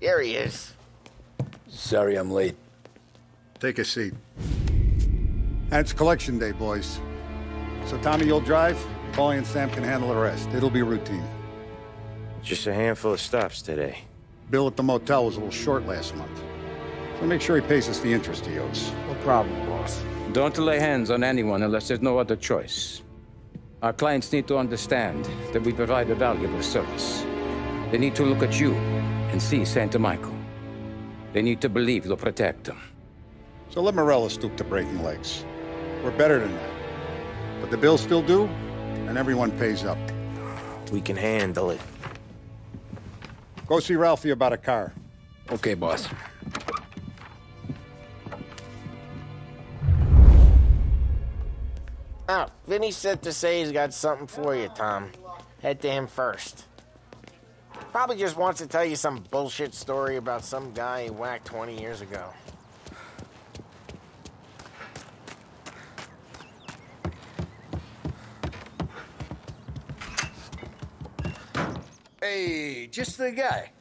Here he is. Sorry I'm late. Take a seat. And it's collection day, boys. So Tommy, you'll drive. Paulie and Sam can handle the rest. It'll be routine. Just a handful of stops today. Bill at the motel was a little short last month. So make sure he pays us the interest he owes. No problem, boss. Don't lay hands on anyone unless there's no other choice. Our clients need to understand that we provide a valuable service. They need to look at you and see Santa Michael. They need to believe you'll protect them. So let Morello stoop to breaking legs. We're better than that. But the bill's still due, and everyone pays up. We can handle it. Go see Ralphie about a car. Okay, boss. Oh, Vinny said to say he's got something for you, Tom. Head to him first. Probably just wants to tell you some bullshit story about some guy he whacked 20 years ago. Hey, just the guy.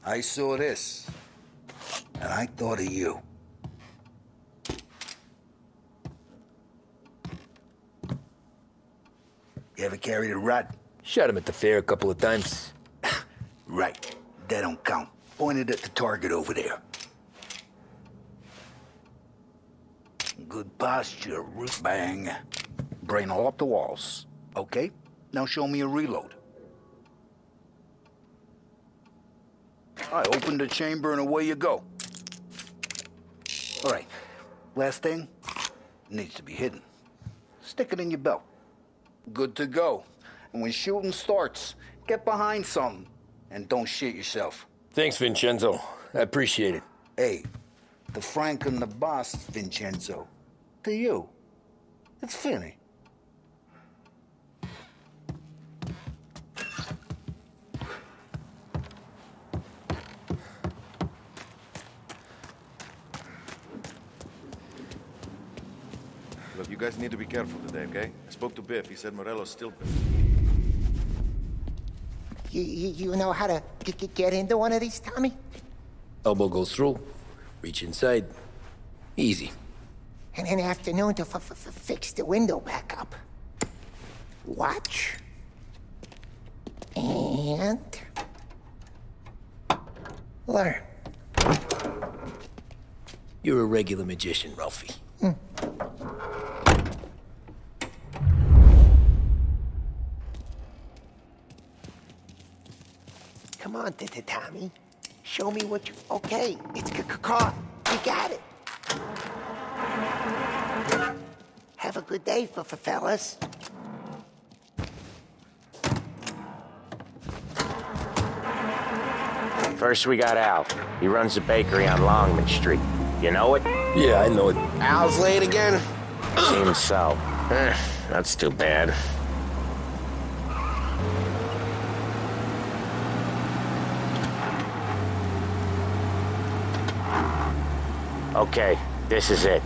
I saw this, and I thought of you. You ever carried a rod? Shot him at the fair a couple of times. Right. That don't count. Pointed at the target over there. Good posture, root bang. Brain all up the walls. Okay? Now show me a reload. I opened the chamber and away you go. All right. Last thing. Needs to be hidden. Stick it in your belt. Good to go. And when shooting starts, get behind something. And don't shit yourself. Thanks, Vincenzo. I appreciate it. Hey, the Frank and the boss, Vincenzo. To you, it's Finny. Look, you guys need to be careful today, okay? I spoke to Biff. He said Morello's still... You know how to get into one of these, Tommy? Elbow goes through. Reach inside. Easy. And an afternoon to fix the window back up. Watch. And... learn. You're a regular magician, Ralphie. Come on, Tommy. Show me what you... Okay, it's caught. You got it. Have a good day, fellas. First we got Al. He runs a bakery on Longman Street. You know it? Yeah, I know it. Al's late again? Seems so. That's too bad. Okay, this is it.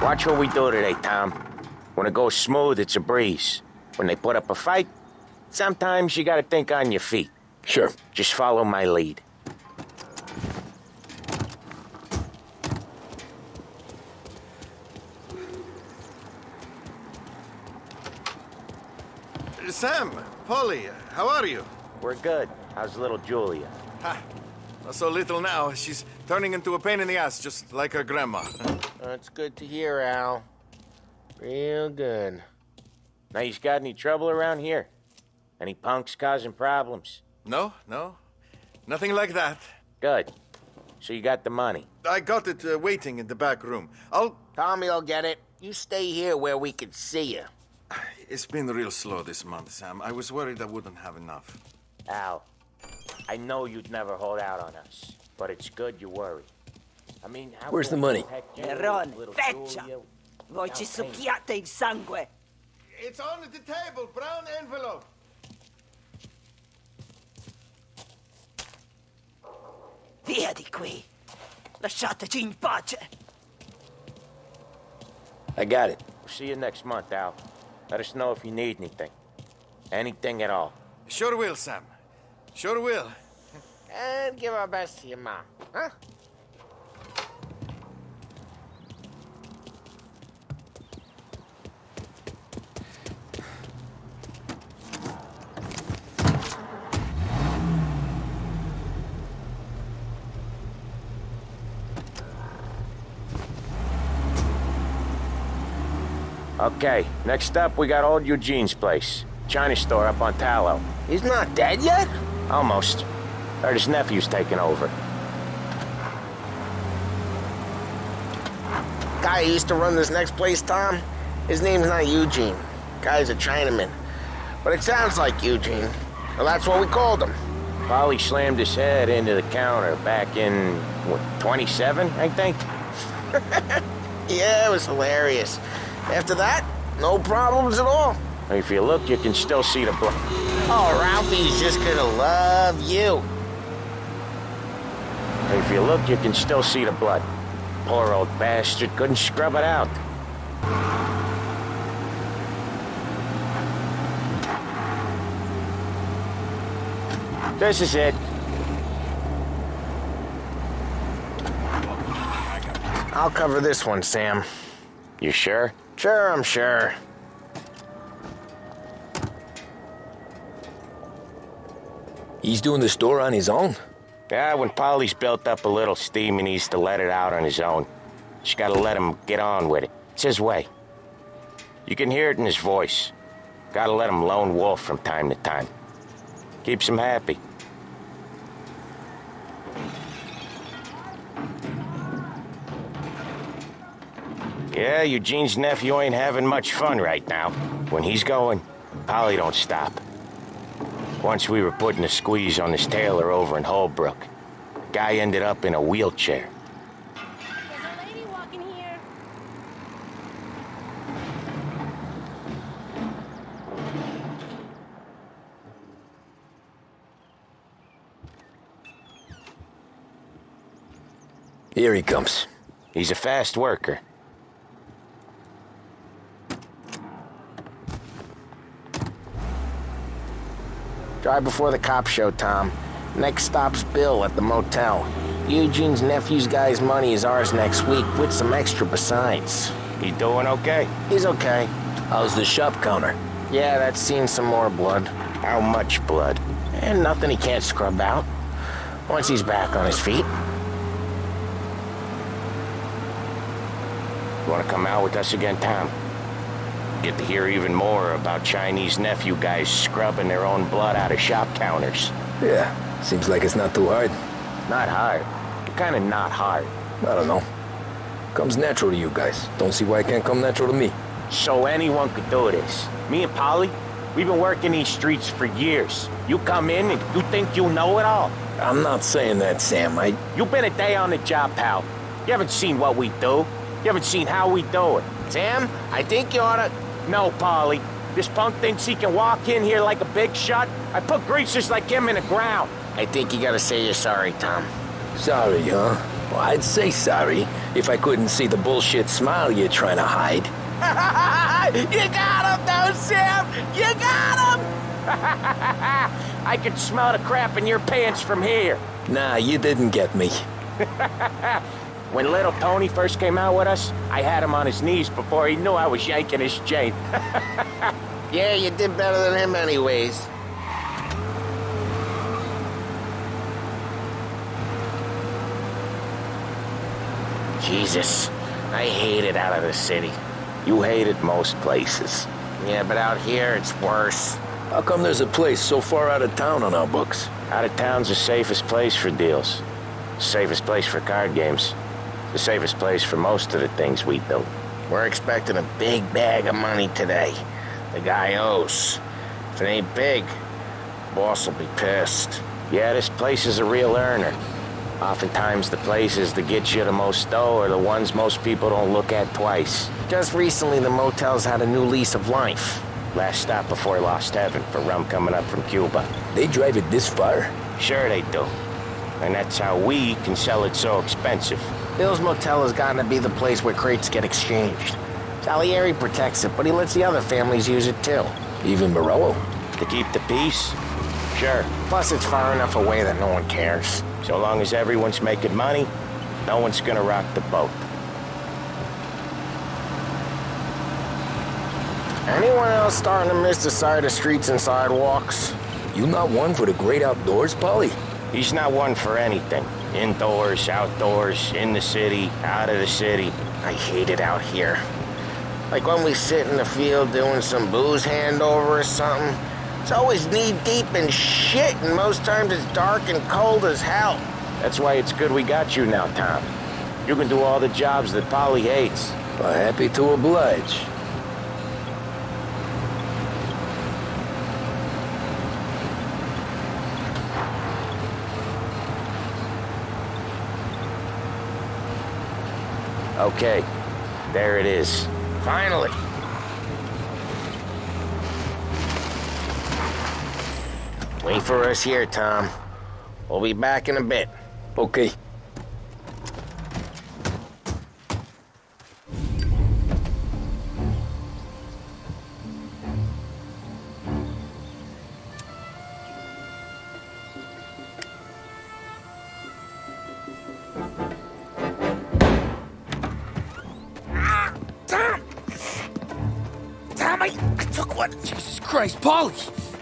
Watch what we do today, Tom. When it goes smooth, it's a breeze. When they put up a fight, sometimes you gotta think on your feet. Sure. Just follow my lead. Sam, Polly, how are you? We're good. How's little Julia? Ha! Not so little now. She's turning into a pain in the ass, just like her grandma. That's good to hear, Al. Real good. Now, you got any trouble around here? Any punks causing problems? No. Nothing like that. Good. So you got the money? I got it waiting in the back room. Tommy'll get it. You stay here where we can see you. It's been real slow this month, Sam. I was worried I wouldn't have enough. Al, I know you'd never hold out on us, but it's good you worry. I mean, how... Where's the money? Nerone, feccia! Voi ci succhiate il sangue! It's on the table, brown envelope. Via di qui! Lasciateci in pace! I got it. See you next month, Al. Let us know if you need anything. Anything at all. Sure will, Sam. Sure will. And give our best to your mom, huh? Okay, next up, we got old Eugene's place. China store up on Tallow. He's not dead yet? Almost. Heard his nephew's taking over. Guy who used to run this next place, Tom, his name's not Eugene. Guy's a Chinaman. But it sounds like Eugene. Well, that's what we called him. Polly slammed his head into the counter back in, what, 27, I think? Yeah, it was hilarious. After that, no problems at all. If you look, you can still see the blood. Oh, Ralphie's just gonna love you. If you look, you can still see the blood. Poor old bastard couldn't scrub it out. This is it. I'll cover this one, Sam. You sure? Sure, I'm sure. He's doing the store on his own? Yeah, when Polly's built up a little steam, he needs to let it out on his own. Just gotta let him get on with it. It's his way. You can hear it in his voice. Gotta let him lone wolf from time to time. Keeps him happy. Yeah, Eugene's nephew ain't having much fun right now. When he's going, Polly don't stop. Once we were putting a squeeze on this tailor over in Holbrook. Guy ended up in a wheelchair. There's a lady walking here. Here he comes. He's a fast worker. Drive before the cops show, Tom. Next stop's Bill at the motel. Eugene's nephew's guy's money is ours next week, with some extra besides. He doing okay? He's okay. How's the shop counter? Yeah, that's seen some more blood. How much blood? And nothing he can't scrub out. Once he's back on his feet. You wanna come out with us again, Tom? Get to hear even more about Chinese nephew guys scrubbing their own blood out of shop counters. Yeah, seems like it's not too hard. Not hard. Kinda not hard. I don't know. Comes natural to you guys. Don't see why it can't come natural to me. So anyone could do this. Me and Polly, we've been working these streets for years. You come in and you think you know it all. I'm not saying that, Sam. You've been a day on the job, pal. You haven't seen what we do. You haven't seen how we do it. Sam, I think you oughta... No, Polly. This punk thinks he can walk in here like a big shot. I put greasers like him in the ground. I think you gotta say you're sorry, Tom. Sorry, huh? Well, I'd say sorry if I couldn't see the bullshit smile you're trying to hide. You got him, though, Sam! You got him! I could smell the crap in your pants from here. Nah, you didn't get me. When little Tony first came out with us, I had him on his knees before he knew I was yanking his chain. Yeah, you did better than him anyways. Jesus, I hate it out of the city. You hate it most places. Yeah, but out here, it's worse. How come there's a place so far out of town on our books? Out of town's the safest place for deals. Safest place for card games. The safest place for most of the things we do. We're expecting a big bag of money today. The guy owes. If it ain't big, boss will be pissed. Yeah, this place is a real earner. Oftentimes the places that get you the most dough are the ones most people don't look at twice. Just recently, the motel's had a new lease of life. Last stop before Lost Heaven for rum coming up from Cuba. They drive it this far? Sure they do. And that's how we can sell it so expensive. Bill's Motel has gotten to be the place where crates get exchanged. Salieri protects it, but he lets the other families use it too. Even Morello? To keep the peace? Sure. Plus, it's far enough away that no one cares. So long as everyone's making money, no one's gonna rock the boat. Anyone else starting to miss the side of streets and sidewalks? You not one for the great outdoors, Polly? He's not one for anything. Indoors, outdoors, in the city, out of the city. I hate it out here. Like when we sit in the field doing some booze handover or something. It's always knee-deep in shit, and most times it's dark and cold as hell. That's why it's good we got you now, Tom. You can do all the jobs that Polly hates. Well, happy to oblige. Okay, there it is. Finally. Wait for us here, Tom. We'll be back in a bit. Okay. Tom, I took one. Jesus Christ, Polly!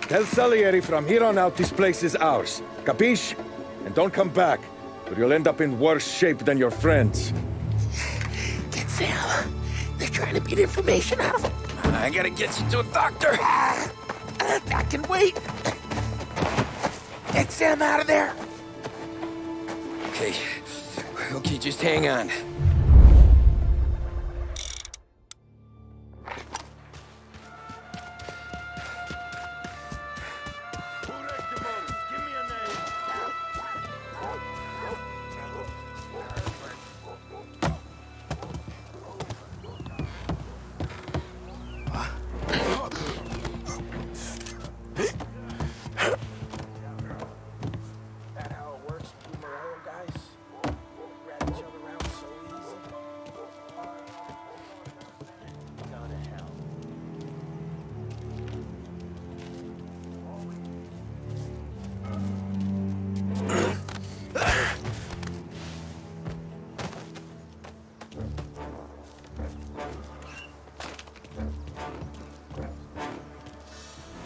Tell Salieri from here on out this place is ours. Capiche? And don't come back, or you'll end up in worse shape than your friends. Get Sam. They're trying to beat information out of him. I gotta get you to a doctor. I can wait. Get Sam out of there. Okay. Okay, just hang on.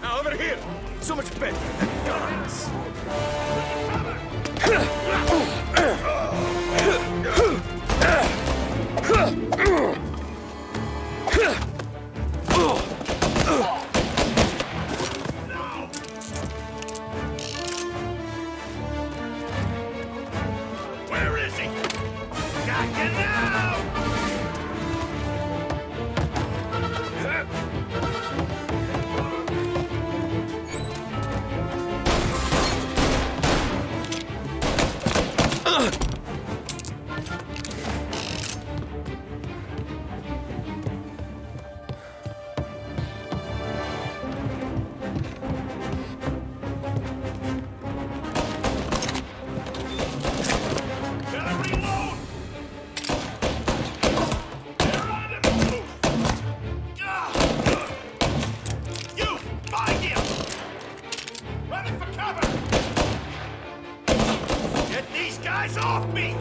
Over here! So much better than guns! Where is he? Got you now! Off me!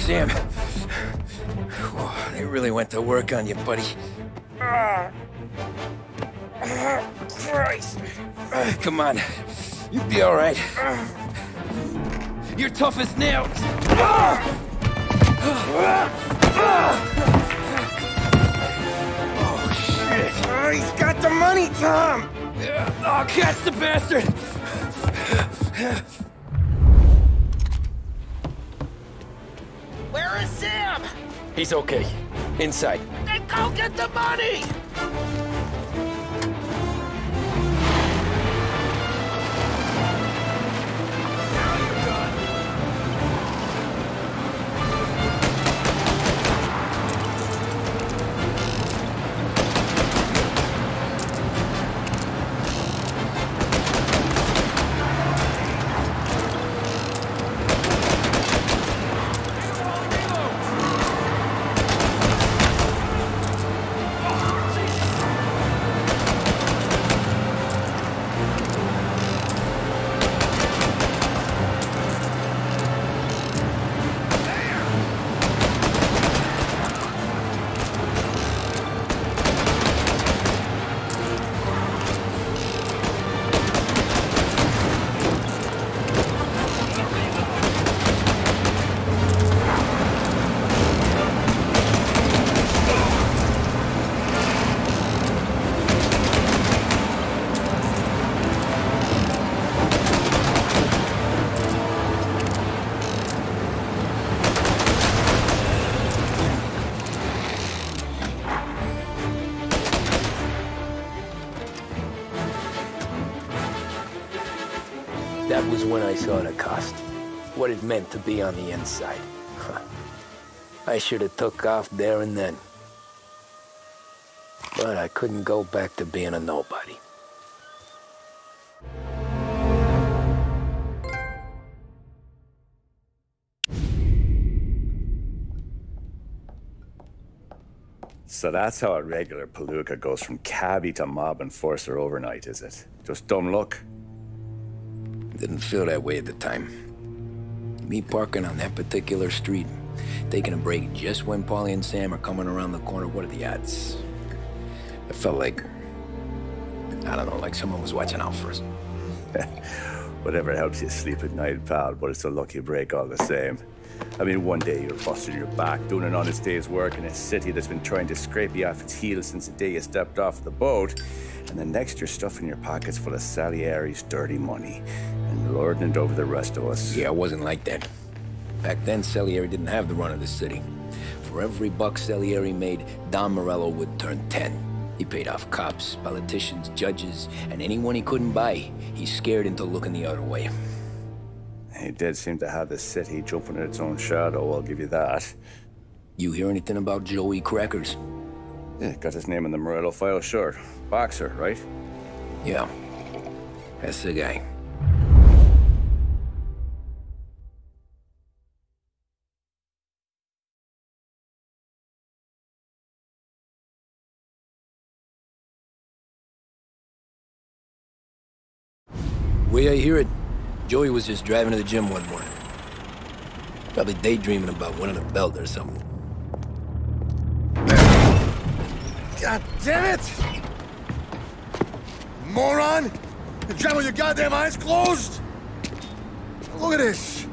Sam. They really went to work on you, buddy. Christ. Come on. You'll be all right. You're tough as nails. Oh, shit. Oh, he's got the money, Tom. Oh, catch the bastard. Where is Sam? He's okay. Inside. Then go get the money! That was when I saw the cost. What it meant to be on the inside. I should have took off there and then. But I couldn't go back to being a nobody. So that's how a regular palooka goes from cabbie to mob enforcer overnight, is it? Just dumb luck? Didn't feel that way at the time. Me parking on that particular street, taking a break just when Paulie and Sam are coming around the corner, what are the odds? I felt like, I don't know, like someone was watching out for us. Whatever helps you sleep at night, pal, but it's a lucky break all the same. I mean, one day you're busting your back, doing an honest day's work in a city that's been trying to scrape you off its heels since the day you stepped off the boat, and then next you're stuffing your pockets full of Salieri's dirty money and lording it over the rest of us. Yeah, it wasn't like that. Back then, Salieri didn't have the run of the city. For every buck Salieri made, Don Morello would turn 10. He paid off cops, politicians, judges, and anyone he couldn't buy, he scared into looking the other way. He did seem to have the city jumping at its own shadow, I'll give you that. You hear anything about Joey Crackers? Yeah, got his name in the Morello file, sure. Boxer, right? Yeah, that's the guy. Way I hear it, Joey was just driving to the gym one morning. Probably daydreaming about winning a belt or something. God damn it! Moron! You're driving with your goddamn eyes closed? Look at this!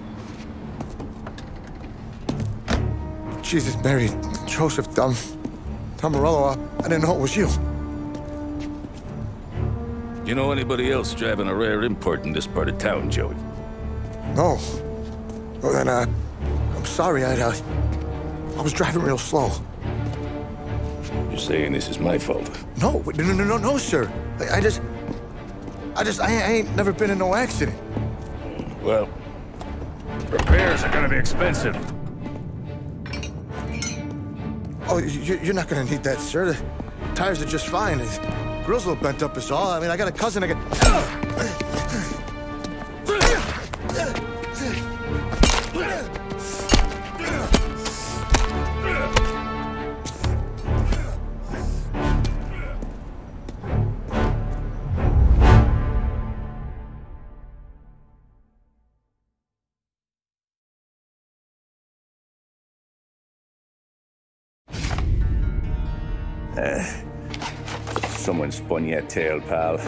Jesus, Mary, Joseph, Tom Morello, I didn't know it was you. You know anybody else driving a rare import in this part of town, Joey? No. Well, then, I'm sorry, I was driving real slow. You're saying this is my fault? No, sir. I ain't never been in no accident. Well, repairs are gonna be expensive. Oh, you're not gonna need that, sir. The tires are just fine. The grill's a little bent up is all. I mean, I got a cousin I can... Someone spun you a tail, pal.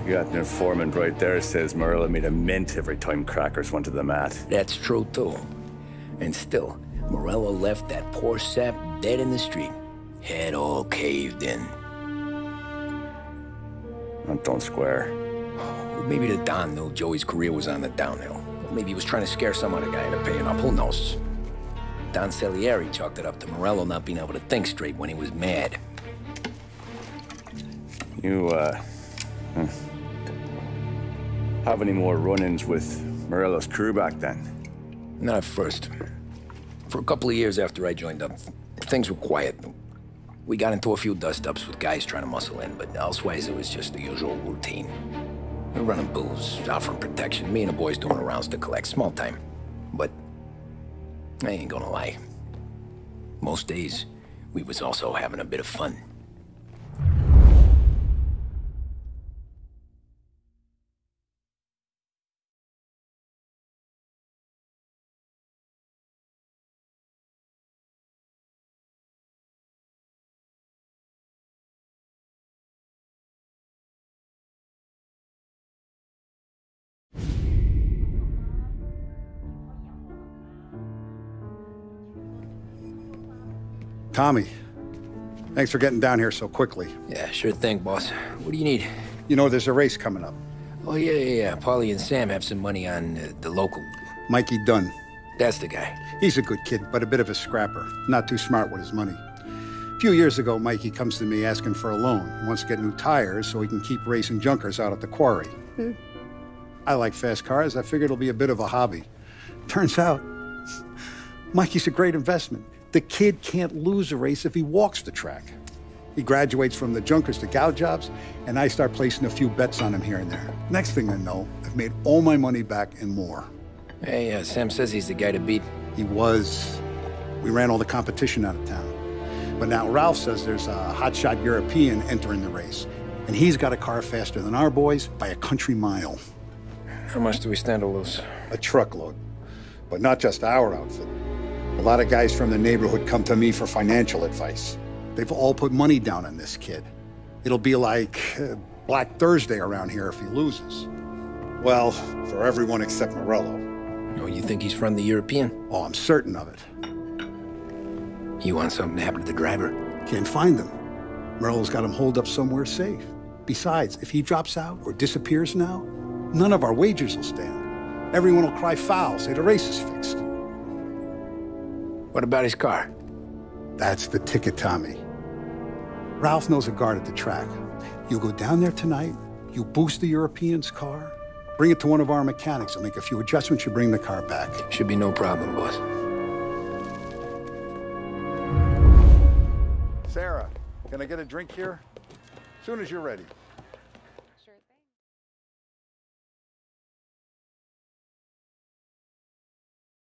You got an informant right there says Morello made a mint every time Crackers went to the mat. That's true, too. And still, Morello left that poor sap dead in the street. Head all caved in. That don't square. Well, maybe the Don knew Joey's career was on the downhill. Or maybe he was trying to scare some other guy into paying up. Who knows? Don Salieri chalked it up to Morello not being able to think straight when he was mad. You, have any more run-ins with Morello's crew back then? Not at first. For a couple of years after I joined up, things were quiet. We got into a few dust-ups with guys trying to muscle in, but elsewise it was just the usual routine. We were running booze, out from protection, me and the boys doing rounds to collect, small time. But I ain't gonna lie. Most days, we was also having a bit of fun. Tommy, thanks for getting down here so quickly. Yeah, sure thing, boss. What do you need? You know, there's a race coming up. Oh, yeah. Paulie and Sam have some money on the local. Mikey Dunn. That's the guy. He's a good kid, but a bit of a scrapper. Not too smart with his money. A few years ago, Mikey comes to me asking for a loan. He wants to get new tires so he can keep racing junkers out at the quarry. I like fast cars. I figured it'll be a bit of a hobby. Turns out, Mikey's a great investment. The kid can't lose a race if he walks the track. He graduates from the junkers to gal jobs, and I start placing a few bets on him here and there. Next thing I know, I've made all my money back and more. Hey, Sam says he's the guy to beat. He was. We ran all the competition out of town. But now Ralph says there's a hotshot European entering the race, and he's got a car faster than our boys by a country mile. How much do we stand to lose? A truckload. But not just our outfit. A lot of guys from the neighborhood come to me for financial advice. They've all put money down on this kid. It'll be like Black Thursday around here if he loses. Well, for everyone except Morello. Oh, you think he's from the European? Oh, I'm certain of it. You want something to happen to the driver? Can't find him. Morello's got him holed up somewhere safe. Besides, if he drops out or disappears now, none of our wagers will stand. Everyone will cry foul, say the race is fixed. What about his car? That's the ticket, Tommy. Ralph knows a guard at the track. You go down there tonight, you boost the European's car, bring it to one of our mechanics, and make a few adjustments, you bring the car back. Should be no problem, boss. Sarah, can I get a drink here? As soon as you're ready.